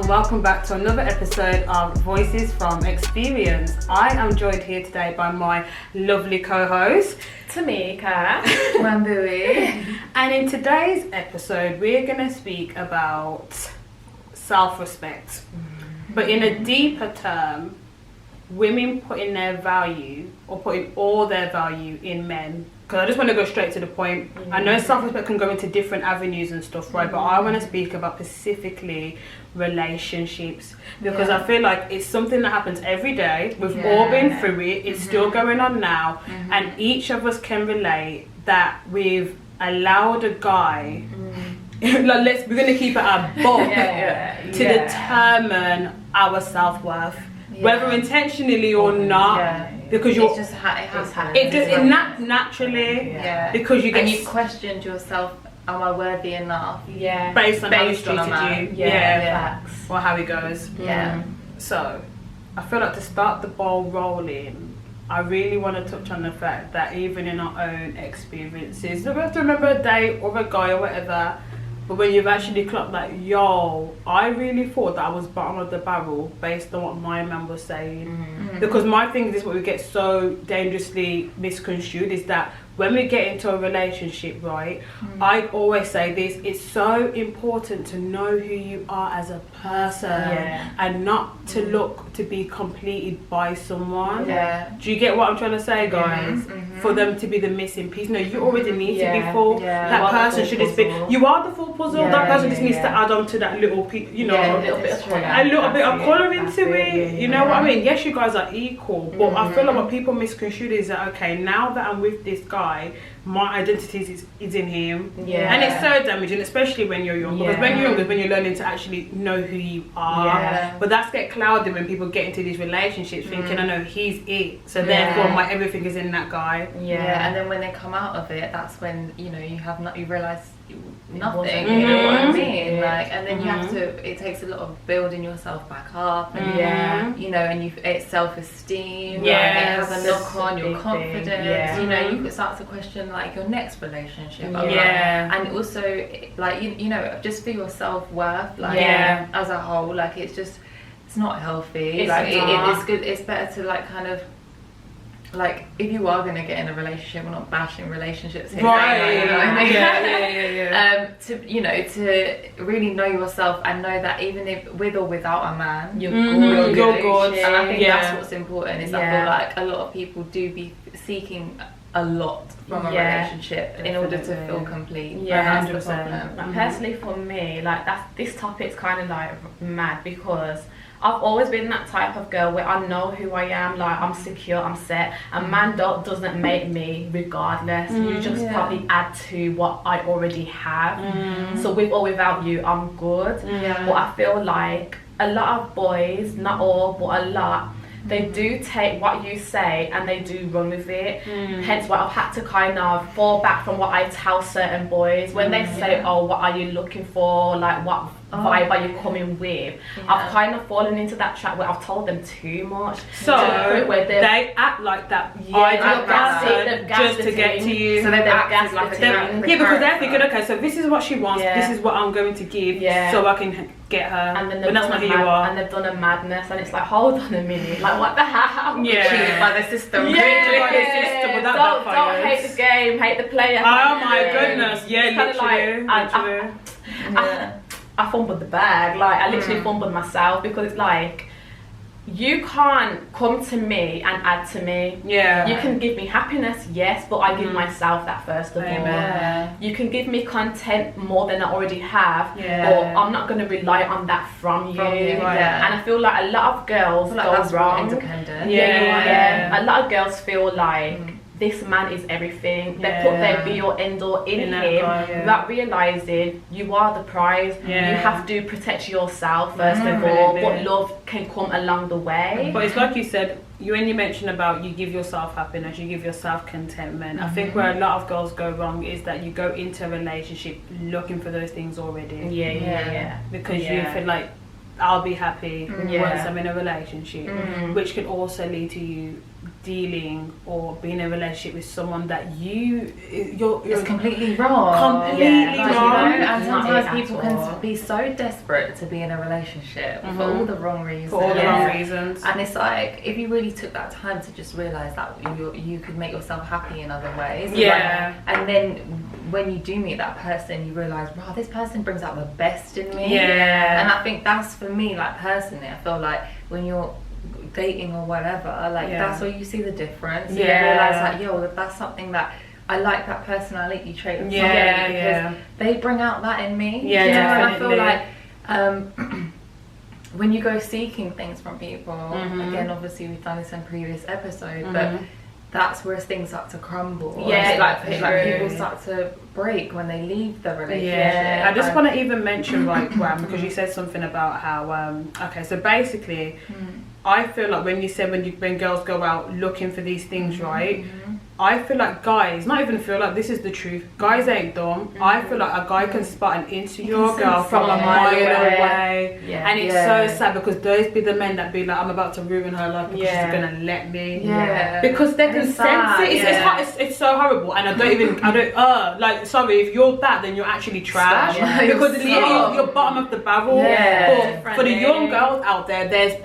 and welcome back to another episode of Voices from Experience. I am joined here today by my lovely co-host Tamika Wambui. And in today's episode we're going to speak about self-respect, but in a deeper term, women putting their value or putting all their value in men. Because I just want to go straight to the point. I know self-respect can go into different avenues and stuff, right? But I want to speak about specifically relationships, because I feel like it's something that happens every day. We've all been through it. It's still going on now. And each of us can relate that we've allowed a guy, we're going to keep it a buck, to determine our self-worth. Whether intentionally or not, because you're it has happened. It just naturally, because you get and you've questioned yourself. Am I worthy enough? Based on how he's treated you, facts. or how he goes. So, I feel like to start the ball rolling, I really want to touch on the fact that even in our own experiences, we have to remember a date or a guy or whatever. But when you've actually clocked like, yo, I really thought that I was bottom of the barrel based on what my man was saying. Because my thing is what we get so dangerously misconstrued is that when we get into a relationship, right, I always say this, it's so important to know who you are as a person and not to look to be completed by someone. Do you get what I'm trying to say, guys? For them to be the missing piece. No, you already need to be full. That person should just be, you are the full puzzle. That person just needs to add on to that little piece, you know, a little bit of colour. A little bit of colour into it. You know what I mean? Yes, you guys are equal, but I feel like what people misconstrue is that, okay, now that I'm with this guy, my identity is in him, and it's so damaging, especially when you're young. Because when you're young is when you're learning to actually know who you are. But that's get clouded when people get into these relationships thinking, I know he's it, so therefore my everything is in that guy. And then when they come out of it, that's when you realise nothing. You know what I mean? Like, and then you have to. It takes a lot of building yourself back up, and you know, and it's self-esteem. It has a knock on your confidence. You know, you could start to question like your next relationship. And also like you know, just for your self-worth, like as a whole, like it's not healthy. It's good. It's better to like kind of. Like, if you are going to get in a relationship, we're not bashing relationships here. Right. You know what I mean? To really know yourself and know that even if with or without a man, you're good. And I think that's what's important. Is I feel like a lot of people do be seeking a lot from a relationship in order to feel complete. That's the problem. Like, personally, for me, like this topic's kind of like mad because I've always been that type of girl where I know who I am, like I'm secure, I'm set, and man doesn't make me regardless. You just probably add to what I already have. So with or without you, I'm good. But I feel like a lot of boys, not all, but a lot, they do take what you say and they do run with it. Hence why I've had to kind of fall back from what I tell certain boys when they say, oh, what are you looking for, like what vibe are you coming with. I've kind of fallen into that trap where I've told them too much, so where they act like that ideal just to get to you. So they've acted like because they're thinking, okay, so this is what she wants, this is what I'm going to give, so I can get her. And then but that's not who you are. And they've done a madness, and it's like, hold on a minute, like what the hell? Cheated by the system. Cheated by the system. Don't hate the game, hate the player. Oh my goodness, literally. I fumbled the bag, like I literally fumbled myself, because it's like you can't come to me and add to me. You can give me happiness, yes, but I give myself that first of all. You can give me content more than I already have, but I'm not going to rely on that from you. And I feel like a lot of girls go wrong. Independent. A lot of girls feel like this man is everything. They put their be or end all in him without realising you are the prize. You have to protect yourself first of all, but love can come along the way. But it's like you said, when you mentioned about you give yourself happiness, you give yourself contentment. I think where a lot of girls go wrong is that you go into a relationship looking for those things already. Because you feel like, I'll be happy once I'm in a relationship, which can also lead to you dealing or being in a relationship with someone that you're it's completely wrong. Completely Like, wrong. you know, and sometimes people at all. can be so desperate to be in a relationship for all the wrong reasons. For all the wrong reasons. And it's like, if you really took that time to just realise that you could make yourself happy in other ways. Yeah. Like, and then when you do meet that person, you realise, wow, this person brings out the best in me. Yeah. And I think that's, for me, like, personally, I feel like when you're dating or whatever, like, that's where you see the difference. And you realise, like, yo, that's something that I like, that personality trait of somebody, because they bring out that in me. Yeah, definitely. And I feel like when you go seeking things from people, again, obviously we've done this in previous episodes, but that's where things start to crumble. Yeah, like people start to break when they leave the relationship. Yeah, I just want to even mention because you said something about how okay, so basically I feel like when you said when girls go out looking for these things, right? I feel like guys, not even feel like, this is the truth, guys ain't dumb. I feel like a guy can spot an insecure girl from a mile away. And it's so sad, because those be the men that be like, I'm about to ruin her life because she's gonna let me. Because they can sense it. It's so horrible. And like, sorry, if you're that, then you're actually trash. Because you're bottom of the barrel. But for the young girls out there, there's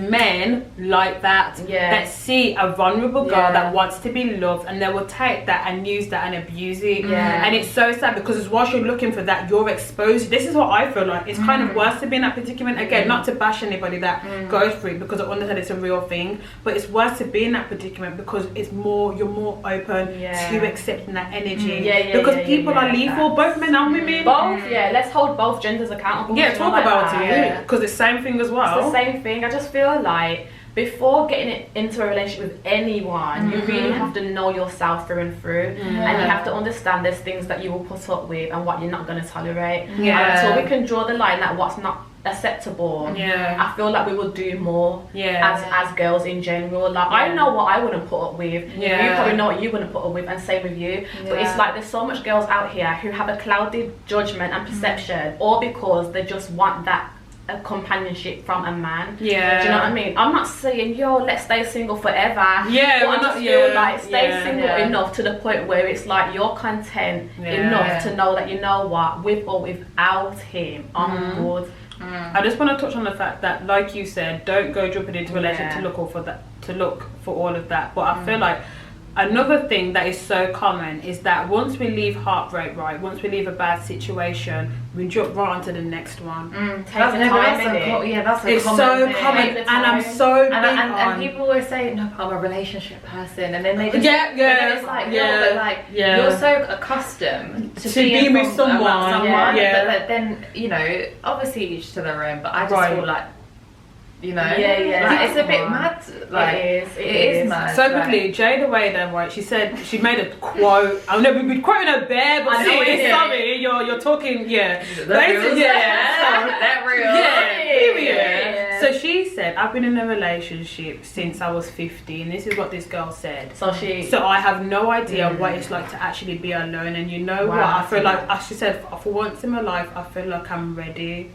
men like that that see a vulnerable girl that wants to be loved, and they will take that and use that and abuse it. And it's so sad, because whilst you're looking for that, you're exposed. This is what I feel like. It's kind of worse to be in that predicament. Again, not to bash anybody that goes through it, because I understand it's a real thing, but it's worse to be in that predicament because you're more open to accepting that energy. Because people are lethal, both men and women. Both, let's hold both genders accountable. Talk about it, because it's the same thing as well. It's the same thing. I just feel like before getting into a relationship with anyone, you really have to know yourself through and through, and you have to understand there's things that you will put up with and what you're not going to tolerate. Until we can draw the line that what's not acceptable, I feel like we will do more as girls in general. Like, I know what I wouldn't put up with, you probably know what you wouldn't put up with, and same with you. But it's like there's so much girls out here who have a clouded judgment and perception, all because they just want that a companionship from a man. Do you know what I mean? I'm not saying, let's stay single forever. But I just feel like stay single enough to the point where it's like you're content enough to know that, you know what, with or without him, I'm good. I just want to touch on the fact that, like you said, don't go jumping into a relationship to look for all of that. But I feel like another thing that is so common is that once we leave heartbreak, once we leave a bad situation, we jump right onto the next one. That's it's so common, and I'm so big and people always say, no, I'm a relationship person, and then they just, and then it's like, but like you're so accustomed to being with someone, but then, you know, obviously each to their own, but I just feel like, you know, like, it's a bit mad. Like, it is mad. So quickly, Jay the way then, she said, she made a quote. I'll never be quoting her bare, but sorry, you're talking, that real. Period. So she said, I've been in a relationship since I was 15. This is what this girl said. So I have no idea what it's like to actually be alone. And you know what? I feel like, as she said, for once in my life, I feel like I'm ready.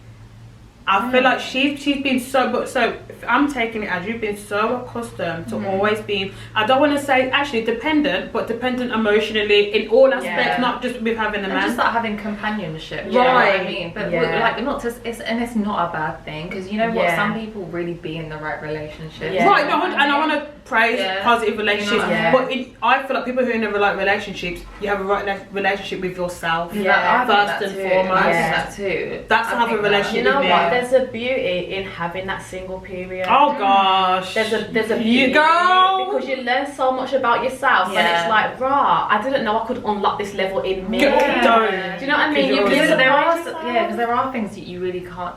I feel like she's been so if I'm taking it as you've been so accustomed to always being, I don't want to say actually dependent, but dependent emotionally in all aspects, not just with having a man. Just like having companionship, you know what I mean? But like, not to, it's not a bad thing, because you know what, some people really be in the right relationship. Right, no, and I want to praise positive relationships, but I feel like people who are in the right relationships, you have a right relationship with yourself first and foremost. I think that too. That's to have a relationship. You know what? There's a beauty in having that single period. Oh gosh. There's a beauty because you learn so much about yourself, and it's like, I didn't know I could unlock this level in me. Do you know what I mean? Because there are things that you really can't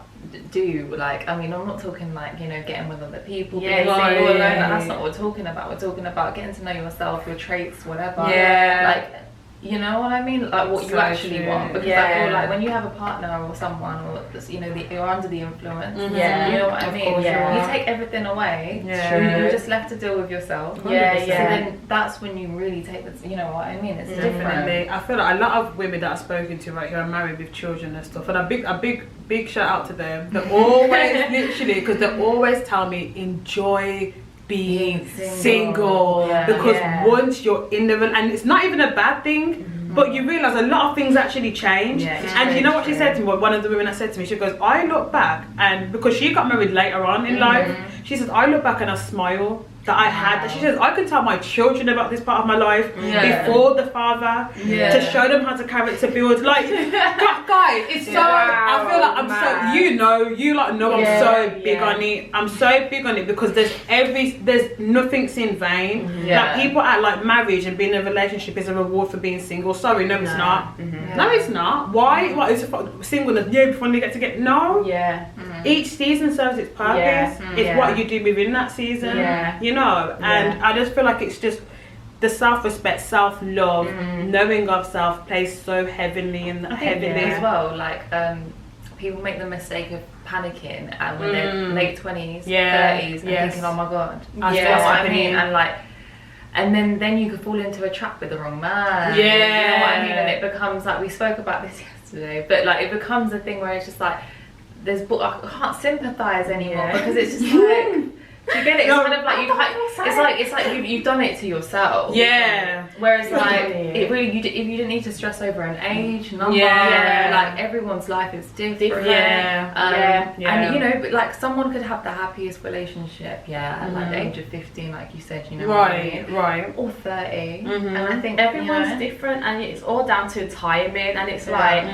do. Like, I mean, I'm not talking like, you know, getting with other people, being single alone. That's not what we're talking about. We're talking about getting to know yourself, your traits, whatever. Like, you know what I mean? Like what you actually want. Because I feel like when you have a partner or someone, or you know, you're under the influence. You know what I mean? You take everything away. You're just left to deal with yourself. So then that's when you really take the, you know what I mean? It's different. I feel like a lot of women that I've spoken to right here are married with children and stuff, and a big shout out to them. They're always literally, because they always tell me, enjoy being single. Because once you're in the, and it's not even a bad thing, but you realise a lot of things actually change. And you know what she said to me, one of the women that said to me, she goes, I look back, and because she got married later on in life, she says, I look back and I smile that I had that. She says, I can tell my children about this part of my life before the father, to show them how to character build. Like, guys, it's so, I feel like I'm so, you know I'm so big on it. I'm so big on it because there's nothing's in vain. Like, people act like marriage and being in a relationship is a reward for being single. Sorry, no, it's not. No, it's not. Why? What is singleness? Yeah, before you get no. Each season serves its purpose. It's what you do within that season. You know, and I just feel like it's just the self-respect, self-love, knowing of self plays so heavily in heavily as well. Like people make the mistake of panicking and when they're late 20s, 30s, and thinking, oh my god, that's what I mean, and like, and then you could fall into a trap with the wrong man. You know what I mean? And it becomes like, we spoke about this yesterday, but like it becomes a thing where it's just like, I can't sympathise anymore because it's just like. Do you get it? It's kind of like it's like you've done it to yourself. Whereas like it really you didn't need to stress over an age number. Like everyone's life is different. And you know, but like someone could have the happiest relationship. At like the age of 15, like you said, you know. Right. Or 30. And I think everyone's different, and it's all down to timing. And it's like.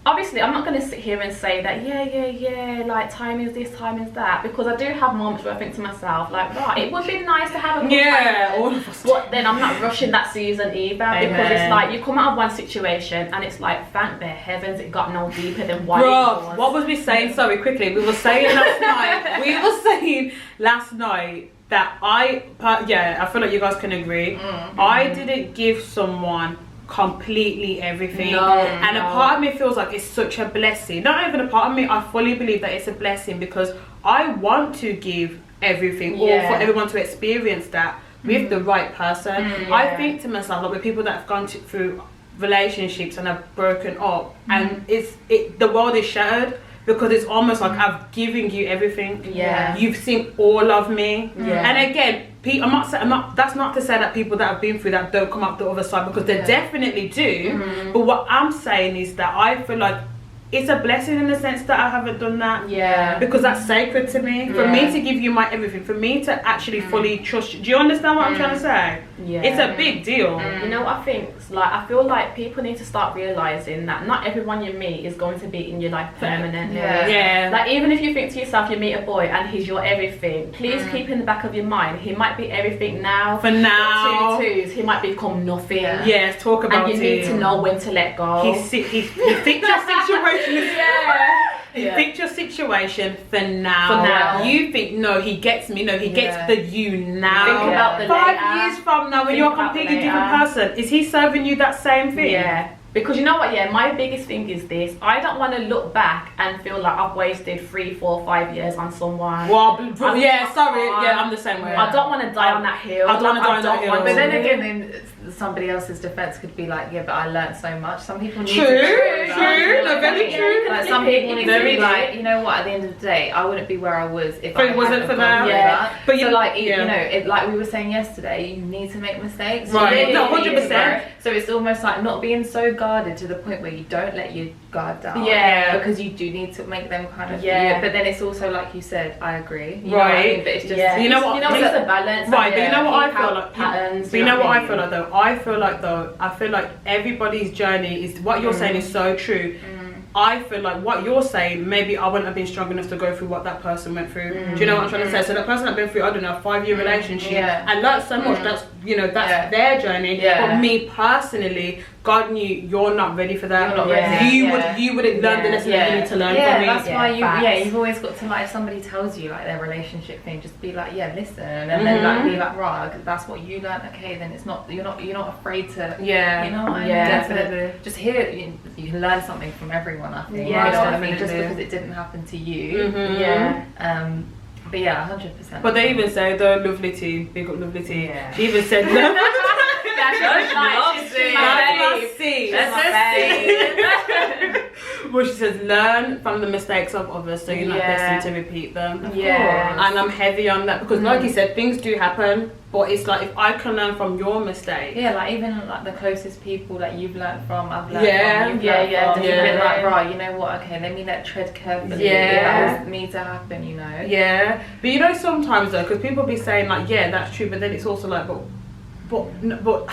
Obviously, I'm not going to sit here and say that, like, time is this, time is that, because I do have moments where I think to myself, like, right, it would be nice to have a good all of us. But then I'm not rushing that season either, because it's like, you come out of one situation, and it's like, thank the heavens, it got no deeper than what it was. What was we saying? Sorry, quickly. We were saying last night, that I feel like you guys can agree, I didn't give someone completely everything, and a part of me feels like it's such a blessing. Not even a part of me, I fully believe that it's a blessing because I want to give everything or for everyone to experience that with the right person. I think to myself, like with people that have gone through relationships and have broken up, and the world is shattered because it's almost like I've given you everything. You've seen all of me. And again, that's not to say that people that have been through that don't come up the other side, because they definitely do. But what I'm saying is that I feel like it's a blessing in the sense that I haven't done that. Because that's sacred to me. For me to give you my everything, for me to actually fully trust you. Do you understand what I'm trying to say? It's a big deal. You know what I think? Like, I feel like people need to start realising that not everyone you meet is going to be in your life permanently. Like, even if you think to yourself, you meet a boy and he's your everything, please keep in the back of your mind, he might be everything now. For now. 2 twos, he might become nothing. Yes, talk about it. And you need to know when to let go. He thinks your situation is... He thinks your situation for now. You think, no, he gets me. No, he gets the you now. Think about the 5 years from now, when you're a completely different person, is he serving you that same thing? Because you know what, my biggest thing is this. I don't want to look back and feel like I've wasted 3, 4, 5 years on someone. Well, I'm the same way. I don't want to die on that hill. I don't want to die on that hill. But then again, in somebody else's defense could be like, but I learned so much. Some people need true. Very true. Like, some people need to be like, you know what, at the end of the day, I wouldn't be where I was if I wasn't for them. But so like, you know, like we were saying yesterday, you need to make mistakes. Right. No, 100%. So it's almost like not being so guarded to the point where you don't let your guard down. Because you do need to make them kind of but then it's also like you said, I agree. You know what I mean? But it's just you know what, it's a balance. Right, but you know what I feel like patterns. But you know what I feel like though? I feel like everybody's journey is what you're saying is so true. I feel like what you're saying, maybe I wouldn't have been strong enough to go through what that person went through. Do you know what I'm trying to say? So that person that been through, I don't know, a 5-year relationship, and learned so much. That's that's their journey. But me personally, God knew you're not ready for that. You're not ready. You would have learned the lesson that you need to learn from me. That's why you've always got to, like, if somebody tells you like their relationship thing, just be like, listen, and then like be like, right, that's what you learned. Okay, then it's not you're not afraid to. You know what I mean? Definitely. Just hear you can learn something from everyone. I think. You know what I mean? Just because it didn't happen to you. But 100%. But they even say the lovely tea, big up lovely tea. She even said Well, she says, learn from the mistakes of others so you're not destined to repeat them. Yeah. And I'm heavy on that because, like you said, things do happen. But it's like, if I can learn from your mistake. Yeah, like even like the closest people that you've learned from, I've learned from, you've yeah, learned from. yeah. You've been like, right, you know what, okay, let me tread carefully. Yeah. That was me to happen, you know? Yeah. But you know, sometimes though, because people be saying like, yeah, that's true, but then it's also like, but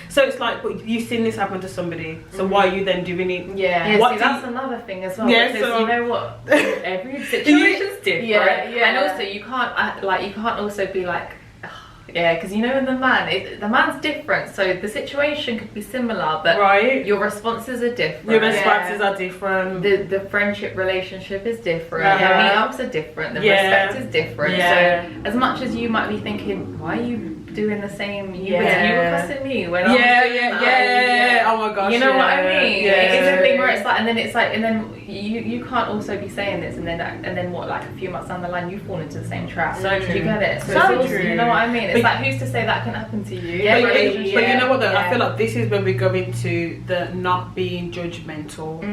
so it's like, but you've seen this happen to somebody, so why are you then doing it? Yeah, what see, that's another thing as well. Yeah, because so you know what, every situation's different. Yeah. And also you can't also be like, yeah, because you know, in the man's different, so the situation could be similar, but your responses are different. Your responses are different. The friendship relationship is different. Yeah. The meetups are different. The respect is different. Yeah. So as much as you might be thinking, why are you doing the same? You were cussing me when I was doing that. Oh my gosh. You know what I mean? Yeah. It's a thing where it's like, and then you can't also be saying this, and then what? Like a few months down the line, you fall into the same trap. So Do you get it? So So it's true. You know what I mean? It's like, who's to say that can happen to you? But, Relationship. but you know what though? I feel like this is when we go into the not being judgmental.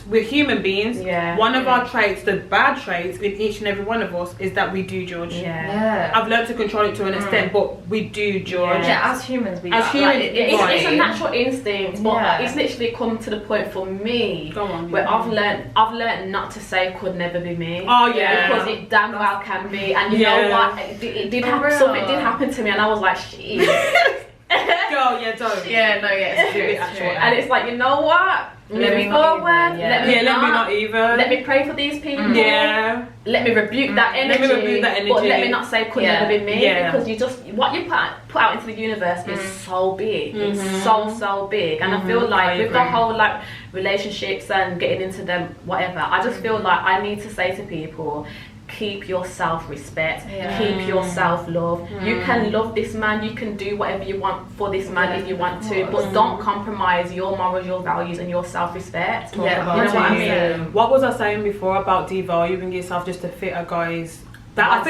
We're human beings. Yeah. One of our traits, the bad traits in each and every one of us, is that we do judge. Yeah. I've learned to control it to an extent, but we do judge. Yeah, as humans, we As humans, It's a natural instinct, but it's Yeah. literally come to the point for me Go on, where yeah. I've learned not to say could never be me. Oh yeah. Because it damn well can be, and you Yeah. know what? It did For happen. real. Something did happen to me, and I was like, shit. Girl, yeah, don't. Yeah, no, yeah, it's true. It's Actual- true. And it's like, you know what? Let me Moving not forward. even, yeah. Let me not. even. Let me pray for these people. Yeah. Let me rebuke that Let energy. me rebuke that But let energy. me not say could Yeah. never be me, Yeah. because you just what you put out into the universe is so big. It's so big, and I feel like I with the agree. whole like relationships and getting into them, whatever. I just feel like I need to say to people, keep your self-respect, Yeah. keep your self-love. You can love this man, you can do whatever you want for this man if you want to, but don't compromise your morals, your values, and your self-respect. Yeah, You know what I 100%. mean? What was I saying before about devaluing yourself just to fit a guy's? I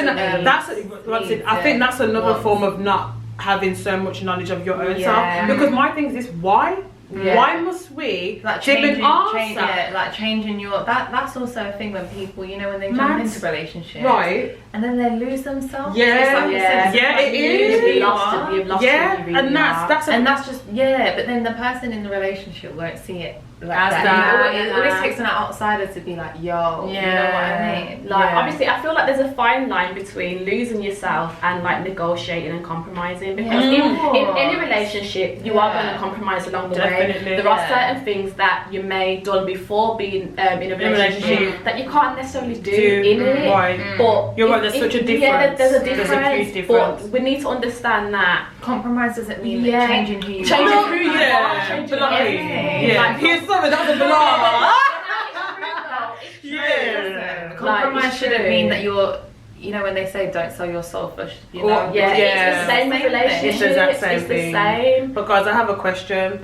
think that's another form of not having so much knowledge of your own Yeah. self. Because my thing is this: why? Yeah. Why must we Like dim changing your that's also a thing when people, you know, when they jump Mads. into relationships, right? and then they lose themselves. Yeah. It's like you said, Yeah, like it you is. lose who you lost are. it, you've lost Yeah, who you really and are. that's just but then the person in the relationship won't see it like As that. that. It always takes an outsider to be like, yo, you know what I mean? Like obviously, I feel like there's a fine line between losing yourself and like negotiating and compromising. Because in any relationship, you are going to compromise along the Definitely. way. There are certain things that you may done before being in a relationship that you can't necessarily do in it. Right. But You're right. There's such a difference. Yeah, there's a difference. There's a huge difference. But we need to understand that Compromise doesn't mean Yeah. changing who you Changing are. who you are, changing everything. Yeah. Like, Here's something that was a blah. Yeah. Like, Compromise it's shouldn't true. mean that you're, you know, when they say don't sell your soul for, you Or- know. Yeah, Yeah. it's the same with relationships. It's the exact same it's thing. the same. But guys, I have a question.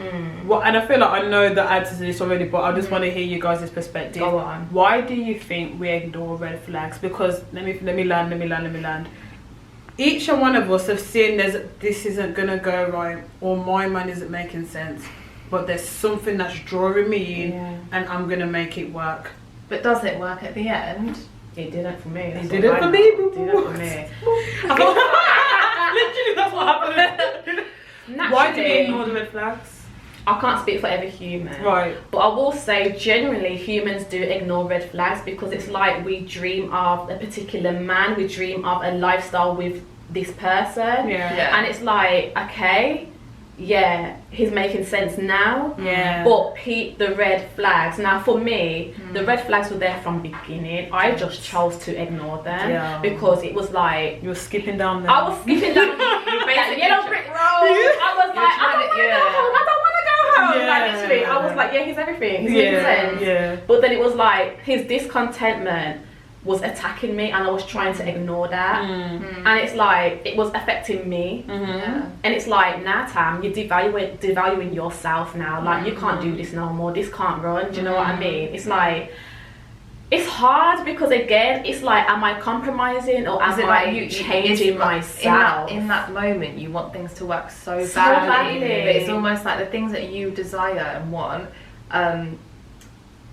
And I feel like I know the answer to this already, but I just want to hear you guys' perspective. Go on. Why do you think we ignore red flags? Because let me land. Each and one of us have seen this isn't gonna go right, or my man isn't making sense, but there's something that's drawing me in, and I'm gonna make it work. But does it work at the end? It didn't for me. It did it for me, boo. It didn't for me. Literally, that's what happened. Why do we ignore the red flags? I can't speak for every human. Right. But I will say generally humans do ignore red flags because it's like we dream of a particular man, we dream of a lifestyle with this person. Yeah. And it's like, okay, yeah, he's making sense now. Yeah. But the red flags. Now for me, the red flags were there from beginning. I just chose to ignore them because it was like You were skipping down there. I was skipping down that yellow brick road. I was like, I don't want to go home. I don't want to go home. Yeah. Like literally, I was like, yeah, he's everything. He's making sense. Yeah. But then it was like his discontentment was attacking me, and I was trying to ignore that. And it's like it was affecting me. Yeah. And it's like, nah, Tam, you're devaluing yourself now. Like you can't do this no more. This can't run. Do you know what I mean? It's like. It's hard because again, it's like, am I compromising or am I changing myself? In that moment, you want things to work so badly. badly. But it's almost like the things that you desire and want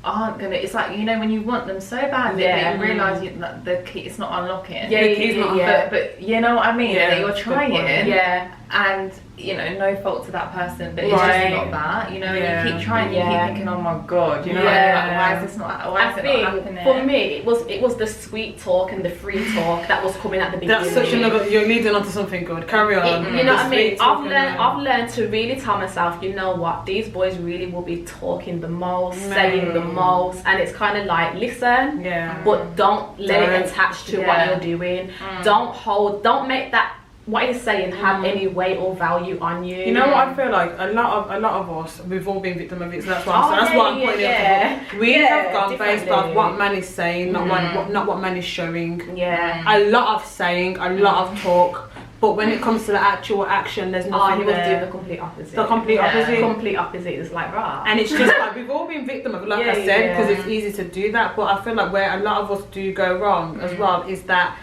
aren't gonna. It's like, you know, when you want them so badly, but you realise that the key, it's not unlocking. Yeah, the key's not. But you know what I mean. Yeah, that you're trying. Yeah. And you know, no fault to that person, but it's just not that. You know, and you keep trying, you keep thinking, oh my god, you know, like, why is this not? Why is it not happening? For me, it was the sweet talk and the free talk that was coming at the beginning. That's such another. You're leading onto something good. Carry on. You know what I mean? I've learned to really tell myself, you know what, these boys really will be talking the most, saying the most, and it's kind of like, listen, but don't let it attach to what you're doing. Don't make that what you're saying have any weight or value on you. You know what I feel like? A lot of us, we've all been victim of it. So that's what I'm pointing out. We have gone based off what man is saying, not what man is showing. Yeah. A lot of saying, a lot of talk. But when it comes to the actual action, there's nothing he was doing the complete opposite. The complete opposite. Complete opposite. It's like, rah. And it's just like, we've all been victim of it, like I said, because it's easy to do that. But I feel like where a lot of us do go wrong as well is that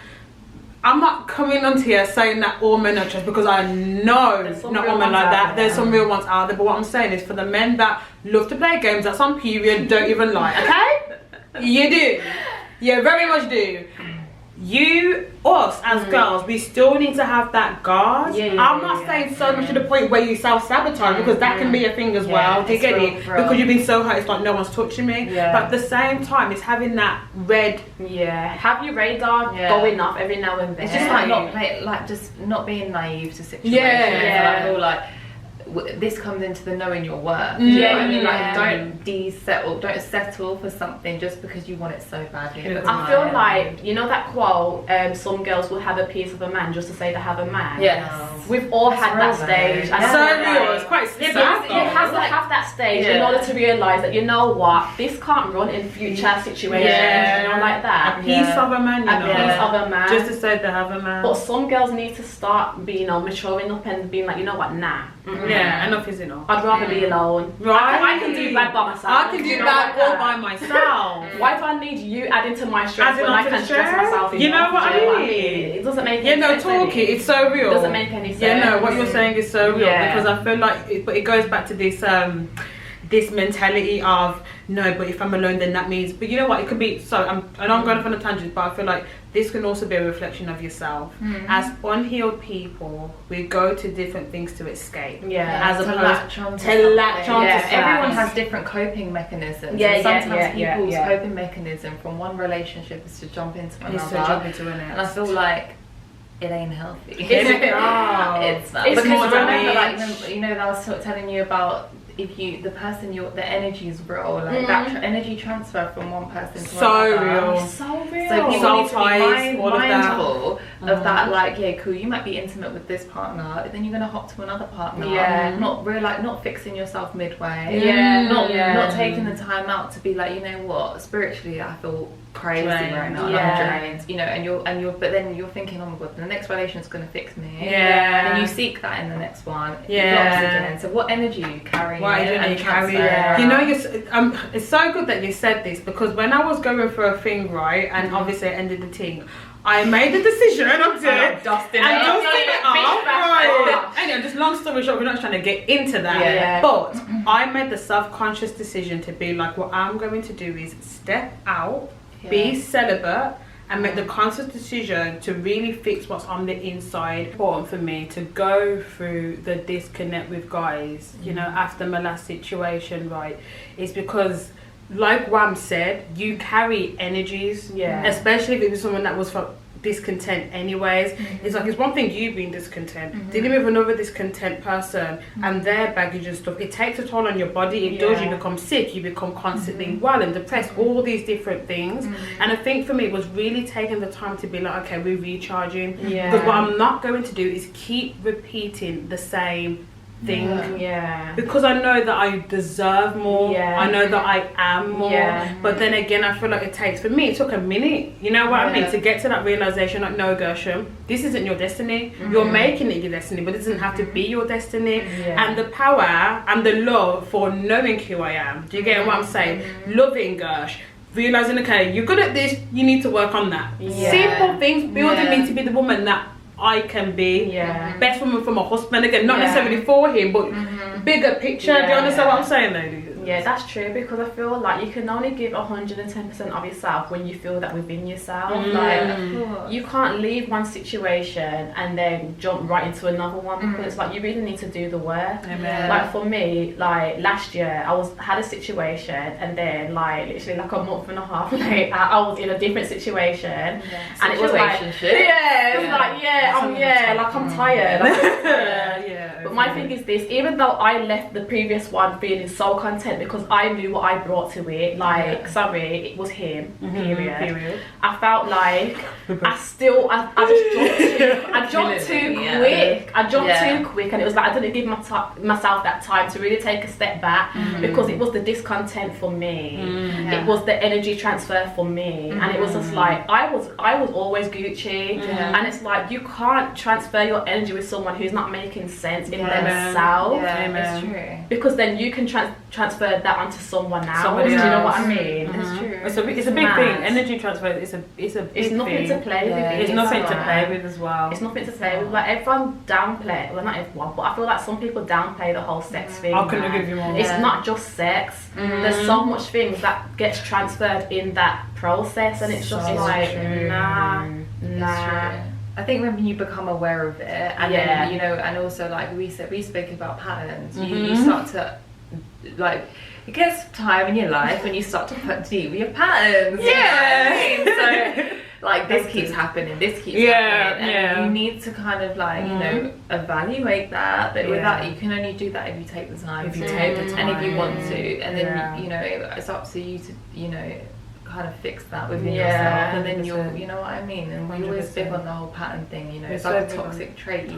I'm not coming onto here saying that all men are trash, because I know not all men like that. There's some real ones out there. But what I'm saying is, for the men that love to play games, that's on period, don't even lie, okay? You do. You very much do. Us as girls, we still need to have that guard. I'm not saying so much to the point where you self-sabotage, because that can be a thing as well. Do you get it? Because you've been so hurt, it's like no one's touching me. But at the same time, it's having that red. Have your radar going off every now and then. It's just like just not being naive to situations. And I feel like this comes into the knowing your worth. You know what I mean? Like, don't settle for something just because you want it so badly. I feel like, you know that quote, some girls will have a piece of a man just to say they have a man. Yes. We've all had that stage. And so real. It's quite sad. You have to have that stage in order to realise that, you know what, this can't run in future situations, you know, like that. A piece of a man, a piece of a man. Just to say they have a man. But some girls need to start being, maturing up and being like, you know what, nah. Yeah, enough is enough. I'd rather be alone. Right. I can do bad by myself. I can do bad all by myself. Why do I need you adding to my stress when I can stress myself? You know what I mean? It doesn't make any sense. Talking, it's so real. It doesn't make any sense. Yeah, no, what you're saying is so real, because I feel like it goes back to this this mentality of, no, but if I'm alone, then that means, but you know what, it could be, I know I'm going off on a tangent, but I feel like this can also be a reflection of yourself. As unhealed people, we go to different things to escape. As opposed to latch on to everyone has different coping mechanisms. Sometimes people's coping mechanism from one relationship is to jump into another. And I feel like it ain't healthy. It's not. Because remember, like, you know, I was telling you about, if the energy is real, like that energy transfer from one person to another. It's so real. So people need to be mindful of that. Like, cool, you might be intimate with this partner, but then you're gonna hop to another partner. Not fixing yourself midway. Not taking the time out to be like, you know what, spiritually I feel crazy right now, and I'm drained, you know, and you're but then you're thinking, oh my god, the next relation's gonna fix me, and you seek that in the next one. Again. So what energy are you carrying? You know, it's so good that you said this, because when I was going for a thing, right, and obviously I ended the thing, I made the decision, dusting it off. Right. Anyway, just long story short, we're not trying to get into that. But I made the self-conscious decision to be like, what I'm going to do is step out, be celibate, and make the conscious decision to really fix what's on the inside. Important for me to go through the disconnect with guys, you know, after my last situation, right, is because, like Wham said, you carry energies, especially if it was someone that was from discontent anyways. It's like, it's one thing you being discontent, dealing with another discontent person and their baggage and stuff, it takes a toll on your body. It does. You become sick, you become constantly well and depressed, all these different things. And I think for me, it was really taking the time to be like, okay, we're recharging, because what I'm not going to do is keep repeating the same thing, because I know that I deserve more, I know that I am more, but then again, I feel like it took a minute, you know what I mean, to get to that realization, like, no, Gershom, this isn't your destiny. You're making it your destiny, but it doesn't have to be your destiny. And the power and the love for knowing who I am, do you get what I'm saying? Loving Gersh, realizing, okay, you're good at this, you need to work on that. Simple things, building me to be the woman that I can be, best woman for my husband, again, not necessarily for him, but bigger picture. Do you understand what I'm saying, ladies? Yeah, that's true, because I feel like you can only give 110% of yourself when you feel that within yourself. Like, you can't leave one situation and then jump right into another one, because it's like you really need to do the work. Like for me, like last year I had a situation, and then like literally like a month and a half later I was in a different situation, and it was like I'm tired. But my thing is this: even though I left the previous one feeling so content because I knew what I brought to it, like sorry, it was him. Period. I felt like I jumped too quick. I jumped too quick, and it was like I didn't give myself that time to really take a step back, because it was the discontent for me. It was the energy transfer for me, and it was just like I was always Gucci, and it's like you can't transfer your energy with someone who's not making sense in themselves. It's true. Because then you can transfer that onto someone else. Do you know what I mean? It's true. It's a big thing. Energy transfer is a big It's nothing thing. to play with. It's nothing to play with as well. It's nothing to play with. Like everyone downplay, well not everyone, but I feel like some people downplay the whole sex thing. I couldn't agree with you more. It's not just sex. There's so much things that gets transferred in that process, and it's just like true. nah. I think when you become aware of it, and then, you know, and also like we spoke about patterns, you start to like, it gets time in your life when you start to deal with your patterns. So like this keeps happening, happening, and you need to kind of like, you know, evaluate that. But with that, you can only do that if you take the time. If you take the time. And if you want to, and then you know, it's up to you to, you know, kind of fix that within yourself, and then you'll, you know what I mean. And we always big on the whole pattern thing, you know. It's like a toxic trait.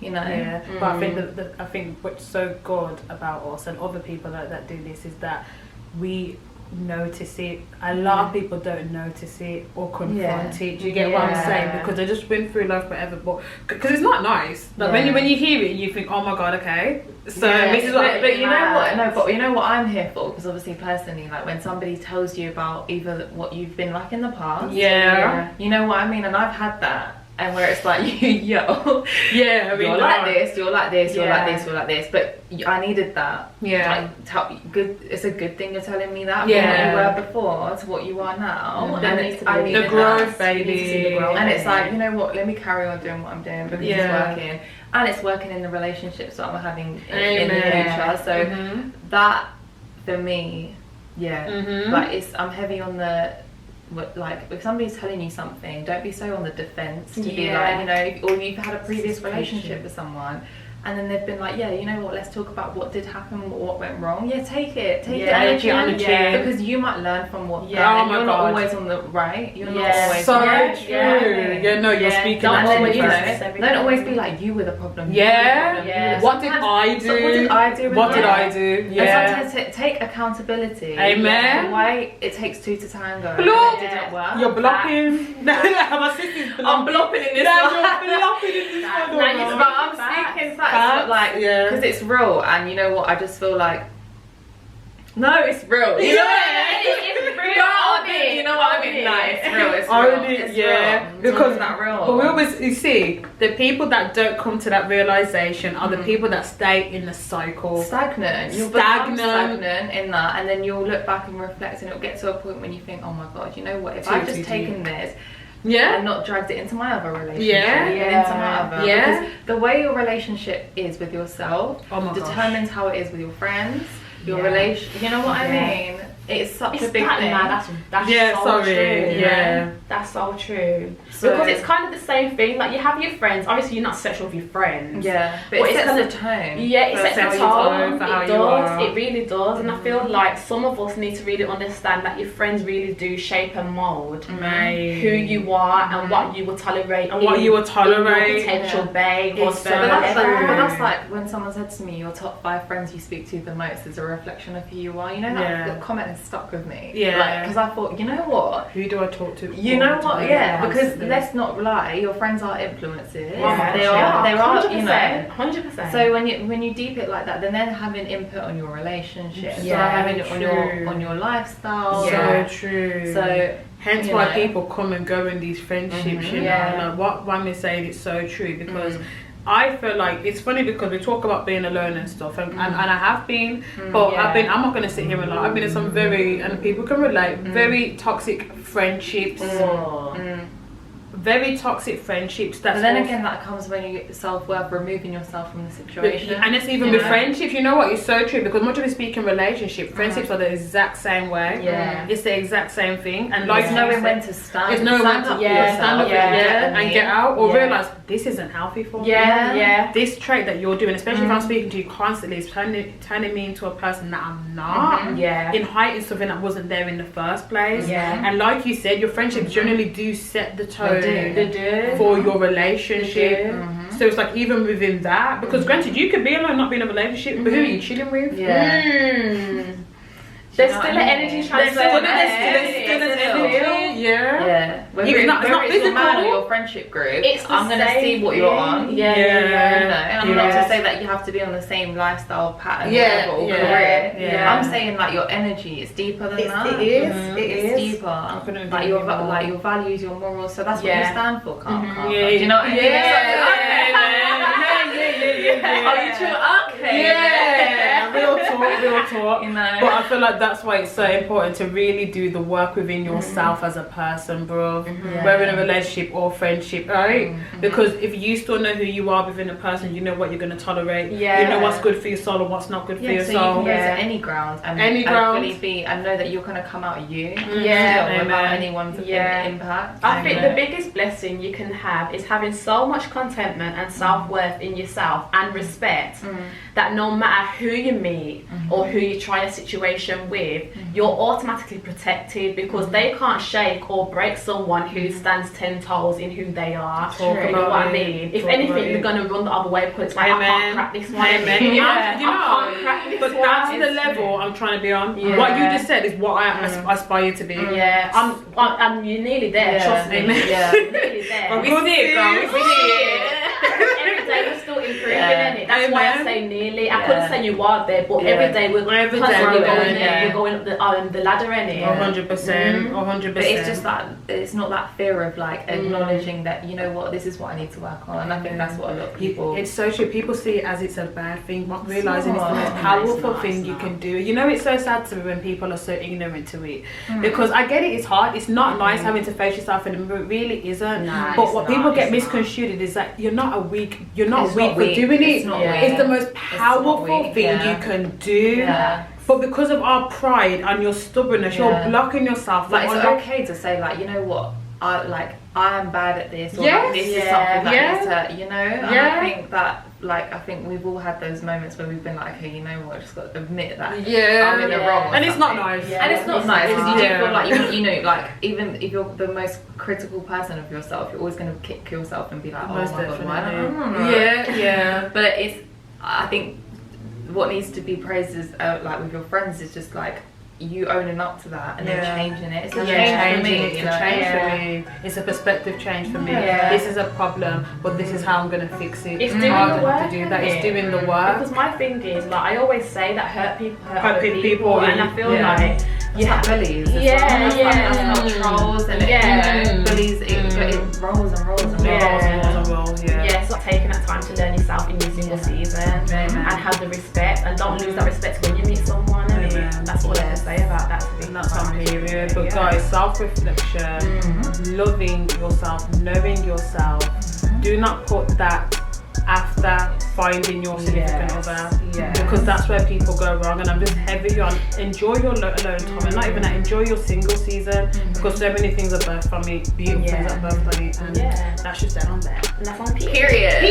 You know. But I think I think what's so good about us and other people that do this is that we notice it. A lot of people don't notice it or confront it. Do you get what I'm saying? Because they just went through life forever, but because it's not nice. Like when you hear it, you think, oh my god, okay. So this is what. But you know what? No, but you know what I'm here for? Because obviously, personally, like when somebody tells you about either what you've been like in the past, you know what I mean, and I've had that. And where it's like, yo, you're like this, you're like this, you're like this, you're like this. But I needed that. Like, good. It's a good thing you're telling me that. From what you were before to what you are now. And I needed the growth, that. baby. And it's like, you know what? Let me carry on doing what I'm doing because it's working, and it's working in the relationships that I'm having in the future. So that for me, like I'm heavy on the. Like if somebody's telling you something, don't be so on the defense to be like, you know, or you've had a previous relationship with someone and then they've been like, yeah, you know what, let's talk about what did happen, what went wrong. Take it on the chin, because you might learn from what you're not always on the right. You're not always so true. You're speaking. Don't always be like, you were the problem. What did I do? What did I do? And sometimes take accountability. Amen. Why it takes two to tango. Look, it didn't work. You're blocking. My sister's blocking. I'm blocking in this one. You're blocking in this one. But I'm speaking facts, but like, because it's real, and you know what? I just feel like, no, it's real. You know what I mean? It's real. You know what I mean? Like, it's real. It's real. Because not real. But we always, you see, the people that don't come to that realization are the people that stay in the cycle. Stagnant. You'll become stagnant in that, and then you'll look back and reflect, and it'll get to a point when you think, oh my god, you know what? If I've just taken this. And not dragged it into my other relationship. Into my other. Because the way your relationship is with yourself determines how it is with your friends, your relation. You know what I mean? It's such a big thing. That's so true. That's so true. Because it's kind of the same thing. Like you have your friends. Obviously, you're not sexual with your friends. But it sets the tone. It sets the tone. It does. It really does. And I feel like some of us need to really understand that your friends really do shape and mold who you are and what you will tolerate and what you will tolerate. Potential babe. But that's like when someone said to me, "Your top 5 friends you speak to the most is a reflection of who you are." You know that comment has stuck with me. Because I thought, you know what? Who do I talk to? You know what? Because let's not lie, your friends are influences. They are. 100%, you know. 100%. So when you deep it like that, then they're having input on your relationship. Having it on your lifestyle. So true. So hence why people come and go in these friendships. You know, like what Wam is saying is so true because I feel like it's funny because we talk about being alone and stuff, and I have been, but I'm not gonna sit here and lie. I've been in some very, and people can relate, very toxic friendships. Very toxic friendships. But then again, that comes when you self-worth, removing yourself from the situation. And it's even with friendships. You know what? It's so true, because much of it speaking relationship, friendships are the exact same way. Yeah. It's the exact same thing. And like it's knowing when to stand. It's knowing when to stand up and get out, or realize this isn't healthy for me. Yeah. This trait that you're doing, especially if I'm speaking to you constantly, is turning me into a person that I'm not. In heightened something that wasn't there in the first place. And like you said, your friendships generally do set the tone for your relationship. So it's like, even within that, because granted, you could be alone, not be in a relationship, but who are you chilling with? There's still an energy transfer. There's still an energy. Yeah. Whether it's not physical, man or your friendship group, I'm gonna see what you're on. And I'm not to say that you have to be on the same lifestyle pattern or career. I'm saying like your energy is deeper than that. It's deeper. Like your values, your morals. So that's what you stand for. Do you know what I mean? Are you true? Okay. Real talk. You know. But I feel like that's why it's so important to really do the work within yourself as a person, bro. Whether in a relationship or friendship, right? Because if you still know who you are within a person, you know what you're going to tolerate. You know what's good for your soul and what's not good for your soul. So you can go to any ground and fully be, and know that you're going to come out you. Without anyone's impact. I think the biggest blessing you can have is having so much contentment and self-worth in yourself and respect that no matter who you meet or who you try a situation with, you're automatically protected, because they can't shake or break someone who stands 10 toes in who they are. You know what I mean? If anything, you're gonna run the other way because it's like, I can't crack this one. I can't crack this one. But that's the level I'm trying to be on. What you just said is what I aspire to be. I'm you're nearly there. Trust me. You're nearly there. We see it, girl. We see it. Every day we're still improving, innit? That's why I say nearly. I couldn't say you are there, but every day we're going up the ladder, innit? 100%. 100%. But it's just that, it's not that fear of like acknowledging that, you know what, this is what I need to work on. And I think that's what a lot of people... It's so true. People see it as it's a bad thing, not realising it's the most powerful thing you can do. You know, it's so sad to me when people are so ignorant to it. Because I get it, it's hard. It's not nice having to face yourself in it, really isn't. But what people get misconstrued is that you're not weak for doing it. It's the most powerful thing you can do. But because of our pride and your stubbornness, you're blocking yourself. Like, it's okay to say, like, you know what, I am bad at this, or like, this is something that needs to, you know. And I think that, like, I think we've all had those moments where we've been like, okay, you know what, I just got to admit that I'm in the wrong. And it's not nice. And it's not nice, because you do feel like, you know, like, even if you're the most critical person of yourself, you're always going to kick yourself and be like, oh my god, why don't But it's, I think what needs to be praised is, like with your friends, is just like you owning up to that and then changing it. It's a change for me. It's a change for me. It's a perspective change for me. This is a problem, but this is how I'm going to fix it. It's doing the work. It's doing the work. Because my thing is, like, I always say that hurt people hurt other people, and I feel like you have bullies. That's not trolls and bullies. It rolls and rolls and rolls. It's like taking that time to learn yourself in your single season and have the respect, and don't lose that respect when you meet someone. That's all I can say about that. That's on period. But guys, self-reflection, loving yourself, knowing yourself. Do not put that after finding your significant other, because that's where people go wrong. And I'm just heavy on enjoy your alone time, and not even that, enjoy your single season, because so many things are birthed from it, beautiful things are birthed from it, and that's just that on there. And that's on period.